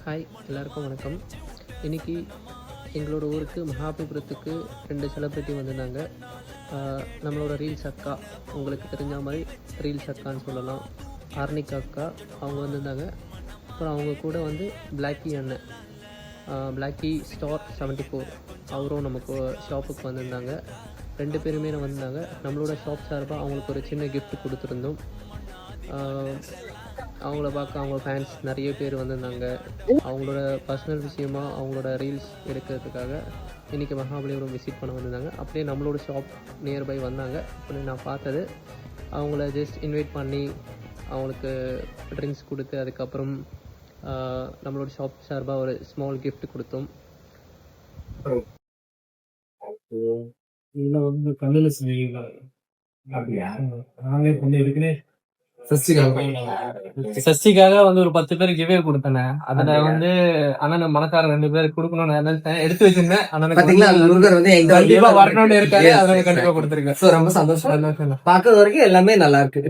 Hi, எல்லாருக்கும் வணக்கம். இன்றைக்கி எங்களோட ஊருக்கு மகாபலிபுரத்துக்கு 2 செலிப்ரிட்டி வந்திருந்தாங்க. நம்மளோட ரீல்ஸ் அக்கா, உங்களுக்கு தெரிஞ்ச மாதிரி ரீல்ஸ் அக்கான்னு சொல்லலாம். ஆர்னிகா அக்கா அவங்க வந்திருந்தாங்க. அப்புறம் அவங்க கூட வந்து பிளாக்கி அண்ணன், பிளாக்கி ஸ்டார் 74 அவரும் நமக்கு ஷாப்புக்கு வந்திருந்தாங்க. 2 பேருமே வந்திருந்தாங்க. நம்மளோட ஷாப் சார்பாக அவங்களுக்கு ஒரு சின்ன கிஃப்ட் கொடுத்துருந்தோம். அவங்கள பார்க்க அவங்க ஃபேன்ஸ் நிறைய பேர் வந்திருந்தாங்க. அவங்களோட பர்சனல் விஷயமா அவங்களோட ரீல்ஸ் எடுக்கிறதுக்காக இன்றைக்கி மகாபலிபுரம் விசிட் பண்ண வந்திருந்தாங்க. அப்படியே நம்மளோட ஷாப் நியர்பை வந்தாங்க. அப்படி நான் பார்த்தது, அவங்கள ஜஸ்ட் இன்வைட் பண்ணி அவங்களுக்கு ட்ரிங்க்ஸ் கொடுத்து அதுக்கப்புறம் நம்மளோட ஷாப் சார்பாக ஒரு ஸ்மால் கிஃப்ட் கொடுத்தோம். கண்ணுல செய்வீங்களா? அப்படியா? நானே பண்ணி இருக்கிறேன். சஷ்டிக்காக வந்து ஒரு 10 பேருக்கு கிவே கொடுத்தேன். அதுல வந்து அண்ணன் மனக்கார 2 பேருக்கு கொடுக்கணும்னு நினைச்சேன், எடுத்து வச்சிருந்தேன். கண்டிப்பா வரணும்னு இருக்காரு, அதனால கண்டிப்பா கொடுத்துருக்கேன். ரொம்ப சந்தோஷம். பாக்குறது வரைக்கும் எல்லாமே நல்லா இருக்கு.